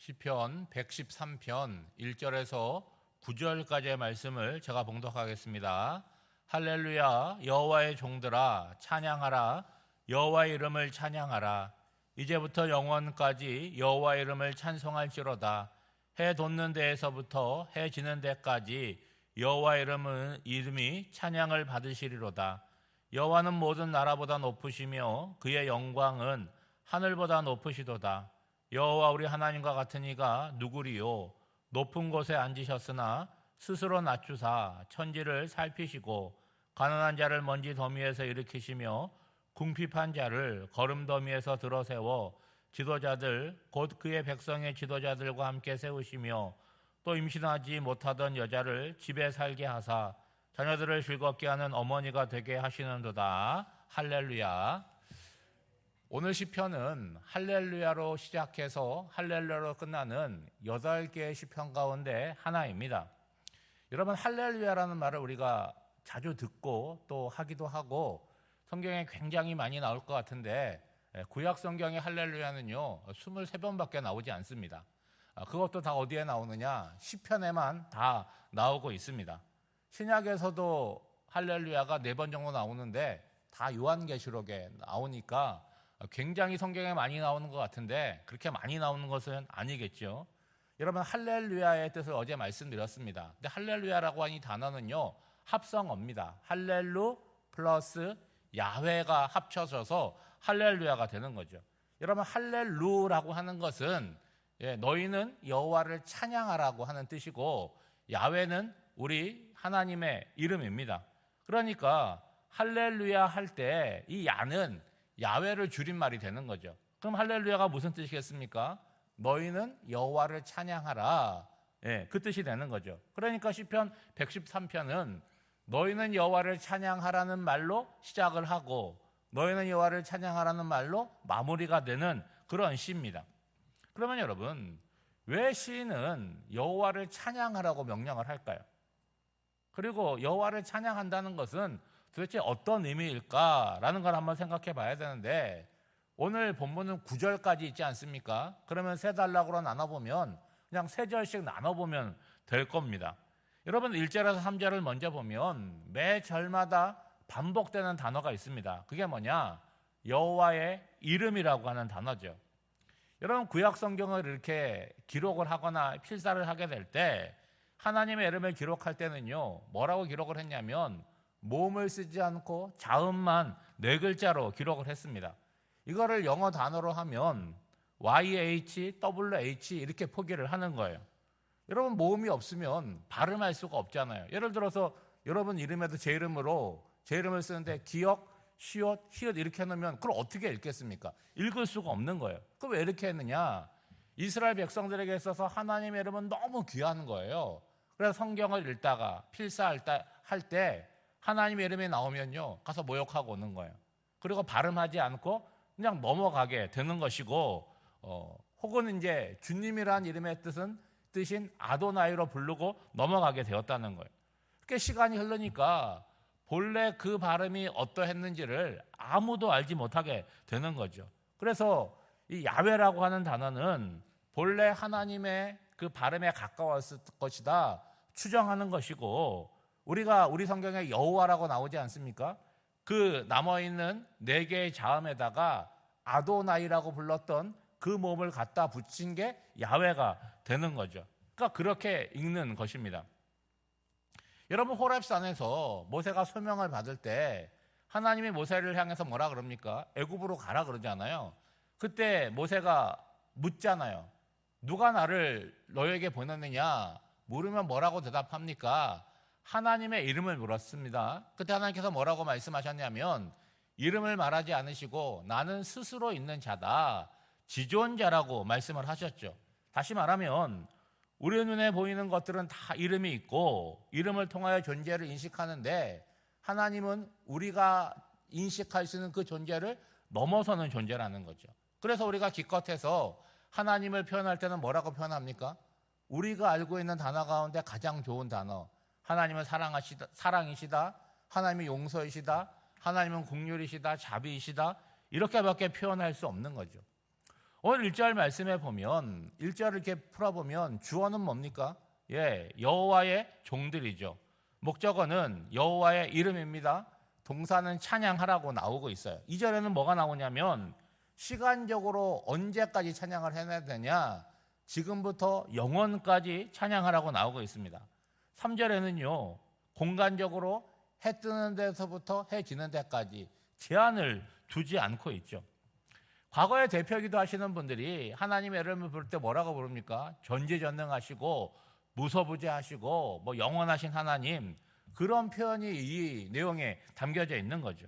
시편 113편 1절에서 9절까지의 말씀을 제가 봉독하겠습니다. 할렐루야, 여호와의 종들아 찬양하라. 여호와의 이름을 찬양하라. 이제부터 영원까지 여호와의 이름을 찬송할지로다. 해 돋는 데에서부터 해 지는 데까지 여호와의 이름이 찬양을 받으시리로다. 여호와는 모든 나라보다 높으시며 그의 영광은 하늘보다 높으시도다. 여호와 우리 하나님과 같은 이가 누구리요? 높은 곳에 앉으셨으나 스스로 낮추사 천지를 살피시고 가난한 자를 먼지 더미에서 일으키시며 궁핍한 자를 거름 더미에서 들어세워 지도자들 곧 그의 백성의 지도자들과 함께 세우시며 또 임신하지 못하던 여자를 집에 살게 하사 자녀들을 즐겁게 하는 어머니가 되게 하시는도다. 할렐루야. 오늘 시편은 할렐루야로 시작해서 할렐루야로 끝나는 8개의 시편 가운데 하나입니다. 여러분, 할렐루야라는 말을 우리가 자주 듣고 또 하기도 하고 성경에 굉장히 많이 나올 것 같은데 구약 성경의 할렐루야는요 23번밖에 나오지 않습니다. 그것도 다 어디에 나오느냐? 시편에만 다 나오고 있습니다. 신약에서도 할렐루야가 4번 정도 나오는데 다 요한계시록에 나오니까 굉장히 성경에 많이 나오는 것 같은데 그렇게 많이 나오는 것은 아니겠죠. 여러분, 할렐루야의 뜻을 어제 말씀드렸습니다. 근데 할렐루야라고 하는 이 단어는요 합성어입니다. 할렐루 플러스 야훼가 합쳐져서 할렐루야가 되는 거죠. 여러분, 할렐루라고 하는 것은 너희는 여호와를 찬양하라고 하는 뜻이고 야훼는 우리 하나님의 이름입니다. 그러니까 할렐루야 할 때 이 야는 야훼를 줄임말이 되는 거죠. 그럼 할렐루야가 무슨 뜻이겠습니까? 너희는 여호와를 찬양하라. 그 뜻이 되는 거죠. 그러니까 시편 113편은 너희는 여호와를 찬양하라는 말로 시작을 하고 너희는 여호와를 찬양하라는 말로 마무리가 되는 그런 시입니다. 그러면 여러분, 왜 시인은 여호와를 찬양하라고 명령을 할까요? 그리고 여호와를 찬양한다는 것은 도대체 어떤 의미일까라는 걸 한번 생각해 봐야 되는데 오늘 본문은 9절까지 있지 않습니까? 그러면 3단락으로 나눠보면 그냥 3절씩 나눠보면 될 겁니다. 여러분, 1절에서 3절을 먼저 보면 매 절마다 반복되는 단어가 있습니다. 그게 뭐냐? 여호와의 이름이라고 하는 단어죠. 여러분, 구약 성경을 이렇게 기록을 하거나 필사를 하게 될 때 하나님의 이름을 기록할 때는요 뭐라고 기록을 했냐면 모음을 쓰지 않고 자음만 4글자로 기록을 했습니다. 이거를 영어 단어로 하면 YHWH 이렇게 표기를 하는 거예요. 여러분, 모음이 없으면 발음할 수가 없잖아요. 예를 들어서 여러분 이름에도 제 이름을 쓰는데 기역, 시옷, 히읗 이렇게 해놓으면 그걸 어떻게 읽겠습니까? 읽을 수가 없는 거예요. 그럼 왜 이렇게 했느냐? 이스라엘 백성들에게 있어서 하나님의 이름은 너무 귀한 거예요. 그래서 성경을 읽다가 필사할 때 하나님의 이름이 나오면요 가서 모욕하고 오는 거예요. 그리고 발음하지 않고 그냥 넘어가게 되는 것이고 혹은 이제 주님이라는 이름의 뜻인 아도나이로 부르고 넘어가게 되었다는 거예요. 그렇게 시간이 흐르니까 본래 그 발음이 어떠했는지를 아무도 알지 못하게 되는 거죠. 그래서 이 야훼라고 하는 단어는 본래 하나님의 그 발음에 가까웠을 것이다 추정하는 것이고 우리 성경에 여호와라고 나오지 않습니까? 그 남아있는 4개의 자음에다가 아도나이라고 불렀던 그 모음을 갖다 붙인 게 야훼가 되는 거죠. 그러니까 그렇게 읽는 것입니다. 여러분, 호렙산에서 모세가 소명을 받을 때 하나님이 모세를 향해서 뭐라 그럽니까? 애굽으로 가라 그러잖아요. 그때 모세가 묻잖아요. 누가 나를 너에게 보냈느냐? 물으면 뭐라고 대답합니까? 하나님의 이름을 물었습니다. 그때 하나님께서 뭐라고 말씀하셨냐면 이름을 말하지 않으시고 나는 스스로 있는 자다, 지존자라고 말씀을 하셨죠. 다시 말하면 우리 눈에 보이는 것들은 다 이름이 있고 이름을 통하여 존재를 인식하는데 하나님은 우리가 인식할 수 있는 그 존재를 넘어서는 존재라는 거죠. 그래서 우리가 기껏해서 하나님을 표현할 때는 뭐라고 표현합니까? 우리가 알고 있는 단어 가운데 가장 좋은 단어, 하나님은 사랑이시다, 하나님이 용서이시다, 하나님은 긍휼이시다, 자비이시다, 이렇게밖에 표현할 수 없는 거죠. 오늘 1절 말씀에 보면 1절을 이렇게 풀어보면 주어는 뭡니까? 여호와의 종들이죠. 목적어는 여호와의 이름입니다. 동사는 찬양하라고 나오고 있어요. 2절에는 뭐가 나오냐면 시간적으로 언제까지 찬양을 해야 되냐? 지금부터 영원까지 찬양하라고 나오고 있습니다. 3절에는요. 공간적으로 해 뜨는 데서부터 해 지는 데까지 제한을 두지 않고 있죠. 과거의 대표기도 하시는 분들이 하나님의 이름을 부를 때 뭐라고 부릅니까? 전지전능하시고 무소부재하시고 영원하신 하나님, 그런 표현이 이 내용에 담겨져 있는 거죠.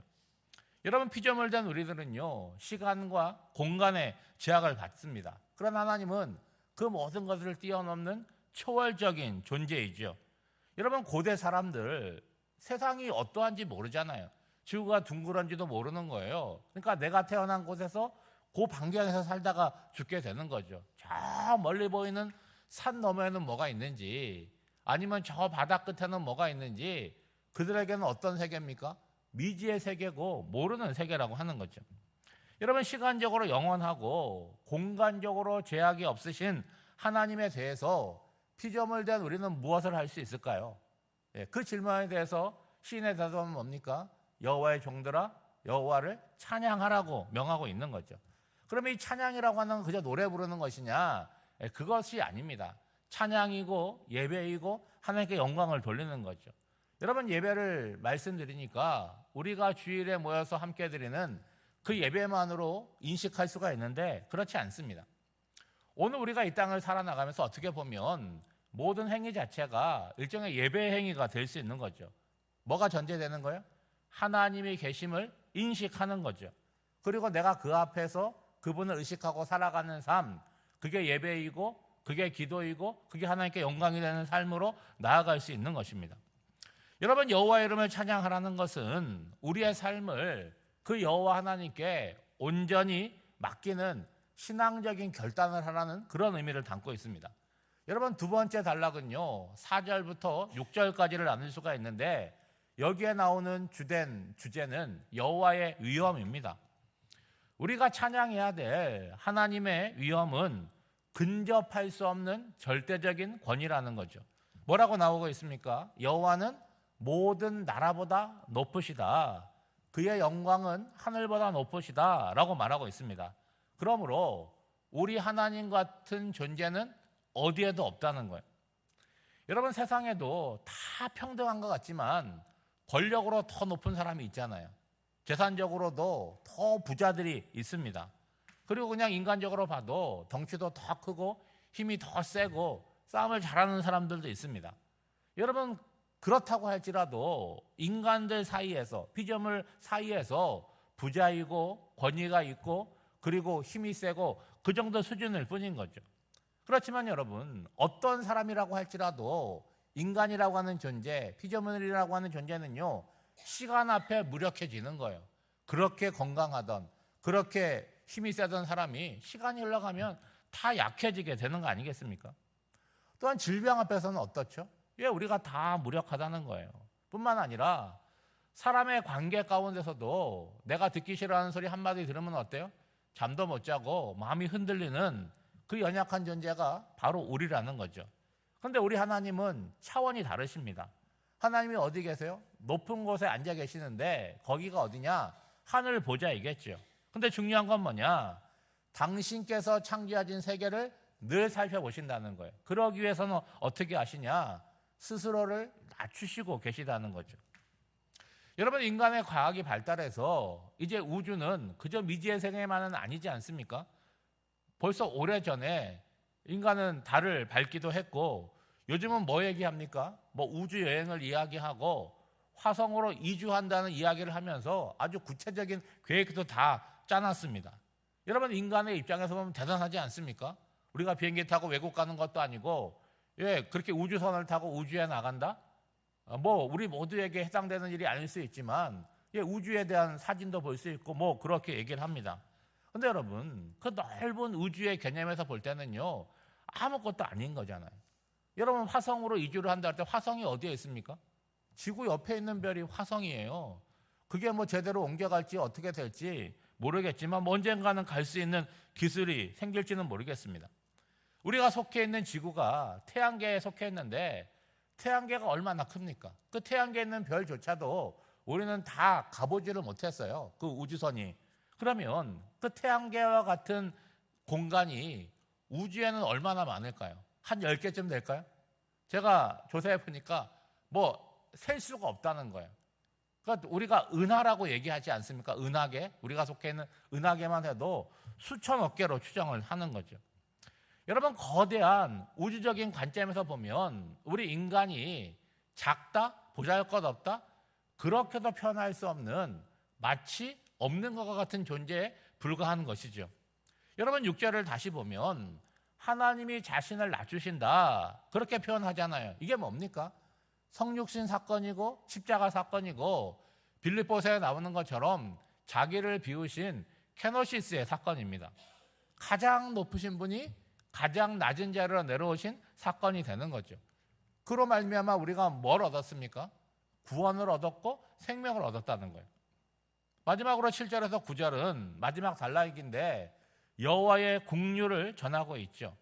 여러분, 피조물 된 우리들은요 시간과 공간의 제약을 받습니다. 그러나 하나님은 그 모든 것을 뛰어넘는 초월적인 존재이죠. 여러분, 고대 사람들 세상이 어떠한지 모르잖아요. 지구가 둥그런지도 모르는 거예요. 그러니까 내가 태어난 곳에서 그 반경에서 살다가 죽게 되는 거죠. 저 멀리 보이는 산 너머에는 뭐가 있는지, 아니면 저 바다 끝에는 뭐가 있는지, 그들에게는 어떤 세계입니까? 미지의 세계고 모르는 세계라고 하는 거죠. 여러분, 시간적으로 영원하고 공간적으로 제약이 없으신 하나님에 대해서 피조물 된 우리는 무엇을 할 수 있을까요? 그 질문에 대해서 시인의 대답은 뭡니까? 여호와의 종들아 여호와를 찬양하라고 명하고 있는 거죠. 그러면 이 찬양이라고 하는 건 그저 노래 부르는 것이냐? 그것이 아닙니다. 찬양이고 예배이고 하나님께 영광을 돌리는 거죠. 여러분, 예배를 말씀드리니까 우리가 주일에 모여서 함께 드리는 그 예배만으로 인식할 수가 있는데 그렇지 않습니다. 오늘 우리가 이 땅을 살아나가면서 어떻게 보면 모든 행위 자체가 일종의 예배 행위가 될 수 있는 거죠. 뭐가 전제되는 거예요? 하나님이 계심을 인식하는 거죠. 그리고 내가 그 앞에서 그분을 의식하고 살아가는 삶, 그게 예배이고 그게 기도이고 그게 하나님께 영광이 되는 삶으로 나아갈 수 있는 것입니다. 여러분, 여호와의 이름을 찬양하라는 것은 우리의 삶을 그 여호와 하나님께 온전히 맡기는 신앙적인 결단을 하라는 그런 의미를 담고 있습니다. 여러분, 두 번째 단락은요 4절부터 6절까지를 나눌 수가 있는데 여기에 나오는 주된 주제는 여호와의 위엄입니다. 우리가 찬양해야 될 하나님의 위엄은 근접할 수 없는 절대적인 권위라는 거죠. 뭐라고 나오고 있습니까? 여호와는 모든 나라보다 높으시다. 그의 영광은 하늘보다 높으시다 라고 말하고 있습니다. 그러므로 우리 하나님 같은 존재는 어디에도 없다는 거예요. 여러분, 세상에도 다 평등한 것 같지만 권력으로 더 높은 사람이 있잖아요. 재산적으로도 더 부자들이 있습니다. 그리고 그냥 인간적으로 봐도 덩치도 더 크고 힘이 더 세고 싸움을 잘하는 사람들도 있습니다. 여러분, 그렇다고 할지라도 인간들 사이에서, 피조물 사이에서 부자이고 권위가 있고 그리고 힘이 세고 그 정도 수준일 뿐인 거죠. 그렇지만 여러분, 어떤 사람이라고 할지라도 인간이라고 하는 존재, 피조물이라고 하는 존재는요 시간 앞에 무력해지는 거예요. 그렇게 건강하던, 그렇게 힘이 세던 사람이 시간이 흘러가면 다 약해지게 되는 거 아니겠습니까? 또한 질병 앞에서는 어떻죠? 우리가 다 무력하다는 거예요. 뿐만 아니라 사람의 관계 가운데서도 내가 듣기 싫어하는 소리 한마디 들으면 어때요? 잠도 못 자고 마음이 흔들리는 그 연약한 존재가 바로 우리라는 거죠. 그런데 우리 하나님은 차원이 다르십니다. 하나님이 어디 계세요? 높은 곳에 앉아 계시는데 거기가 어디냐? 하늘 보좌이겠죠. 근데 중요한 건 뭐냐? 당신께서 창조하신 세계를 늘 살펴보신다는 거예요. 그러기 위해서는 어떻게 하시냐? 스스로를 낮추시고 계시다는 거죠. 여러분, 인간의 과학이 발달해서 이제 우주는 그저 미지의 세계만은 아니지 않습니까? 벌써 오래전에 인간은 달을 밟기도 했고 요즘은 뭐 얘기합니까? 우주 여행을 이야기하고 화성으로 이주한다는 이야기를 하면서 아주 구체적인 계획도 다 짜놨습니다. 여러분, 인간의 입장에서 보면 대단하지 않습니까? 우리가 비행기 타고 외국 가는 것도 아니고 그렇게 우주선을 타고 우주에 나간다? 우리 모두에게 해당되는 일이 아닐 수 있지만 우주에 대한 사진도 볼 수 있고 그렇게 얘기를 합니다. 그런데 여러분, 그 넓은 우주의 개념에서 볼 때는요 아무것도 아닌 거잖아요. 여러분, 화성으로 이주를 한다 할 때 화성이 어디에 있습니까? 지구 옆에 있는 별이 화성이에요. 그게 제대로 옮겨갈지 어떻게 될지 모르겠지만 언젠가는 갈 수 있는 기술이 생길지는 모르겠습니다. 우리가 속해 있는 지구가 태양계에 속해 있는데 태양계가 얼마나 큽니까? 그 태양계에 있는 별조차도 우리는 다 가보지를 못했어요. 그 우주선이. 그러면 그 태양계와 같은 공간이 우주에는 얼마나 많을까요? 한 10개쯤 될까요? 제가 조사해 보니까 셀 수가 없다는 거예요. 그러니까 우리가 은하라고 얘기하지 않습니까? 은하계, 우리가 속해 있는 은하계만 해도 수천억 개로 추정을 하는 거죠. 여러분, 거대한 우주적인 관점에서 보면 우리 인간이 작다, 보잘것없다, 그렇게도 표현할 수 없는 마치 없는 것과 같은 존재에 불과한 것이죠. 여러분, 6절을 다시 보면 하나님이 자신을 낮추신다 그렇게 표현하잖아요. 이게 뭡니까? 성육신 사건이고 십자가 사건이고 빌립보서에 나오는 것처럼 자기를 비우신 케노시스의 사건입니다. 가장 높으신 분이 가장 낮은 자리로 내려오신 사건이 되는 거죠. 그로 말미암아 우리가 뭘 얻었습니까? 구원을 얻었고 생명을 얻었다는 거예요. 마지막으로 7절에서 9절은 마지막 단락인데 여호와의 긍휼을 전하고 있죠.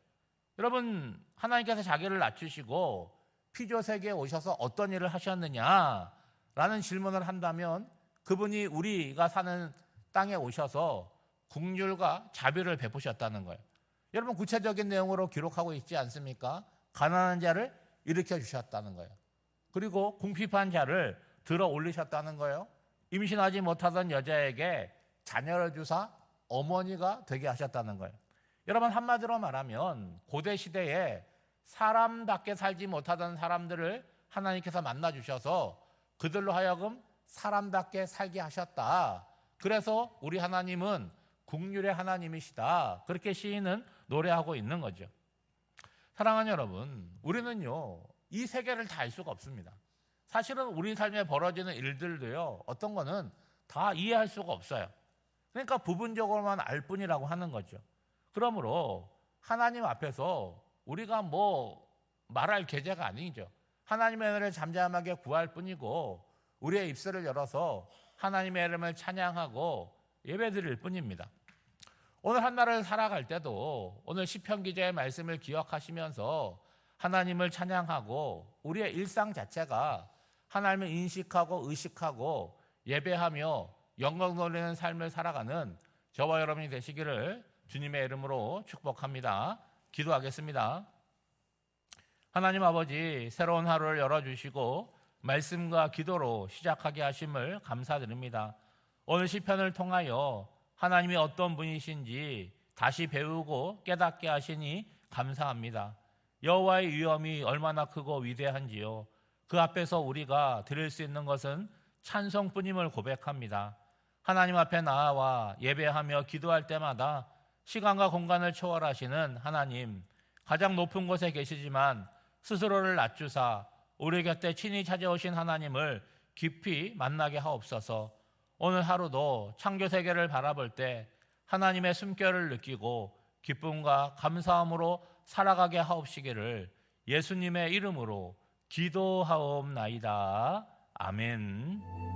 여러분, 하나님께서 자기를 낮추시고 피조 세계에 오셔서 어떤 일을 하셨느냐라는 질문을 한다면 그분이 우리가 사는 땅에 오셔서 긍휼과 자비를 베푸셨다는 거예요. 여러분, 구체적인 내용으로 기록하고 있지 않습니까? 가난한 자를 일으켜 주셨다는 거예요. 그리고 궁핍한 자를 들어 올리셨다는 거예요. 임신하지 못하던 여자에게 자녀를 주사 어머니가 되게 하셨다는 거예요. 여러분, 한마디로 말하면 고대 시대에 사람답게 살지 못하던 사람들을 하나님께서 만나 주셔서 그들로 하여금 사람답게 살게 하셨다. 그래서 우리 하나님은 긍휼의 하나님이시다. 그렇게 시인은 노래하고 있는 거죠. 사랑하는 여러분, 우리는요 이 세계를 다 알 수가 없습니다. 사실은 우리 삶에 벌어지는 일들도요 어떤 거는 다 이해할 수가 없어요. 그러니까 부분적으로만 알 뿐이라고 하는 거죠. 그러므로 하나님 앞에서 우리가 말할 계제가 아니죠. 하나님의 은혜를 잠잠하게 구할 뿐이고 우리의 입술을 열어서 하나님의 이름을 찬양하고 예배드릴 뿐입니다. 오늘 한 날을 살아갈 때도 오늘 시편 기자의 말씀을 기억하시면서 하나님을 찬양하고 우리의 일상 자체가 하나님을 인식하고 의식하고 예배하며 영광 돌리는 삶을 살아가는 저와 여러분이 되시기를 주님의 이름으로 축복합니다. 기도하겠습니다. 하나님 아버지, 새로운 하루를 열어주시고 말씀과 기도로 시작하게 하심을 감사드립니다. 오늘 시편을 통하여 하나님이 어떤 분이신지 다시 배우고 깨닫게 하시니 감사합니다. 여호와의 위엄이 얼마나 크고 위대한지요. 그 앞에서 우리가 드릴 수 있는 것은 찬송뿐임을 고백합니다. 하나님 앞에 나아와 예배하며 기도할 때마다 시간과 공간을 초월하시는 하나님, 가장 높은 곳에 계시지만 스스로를 낮추사 우리 곁에 친히 찾아오신 하나님을 깊이 만나게 하옵소서. 오늘 하루도 창조 세계를 바라볼 때 하나님의 숨결을 느끼고 기쁨과 감사함으로 살아가게 하옵시기를 예수님의 이름으로 기도하옵나이다. 아멘.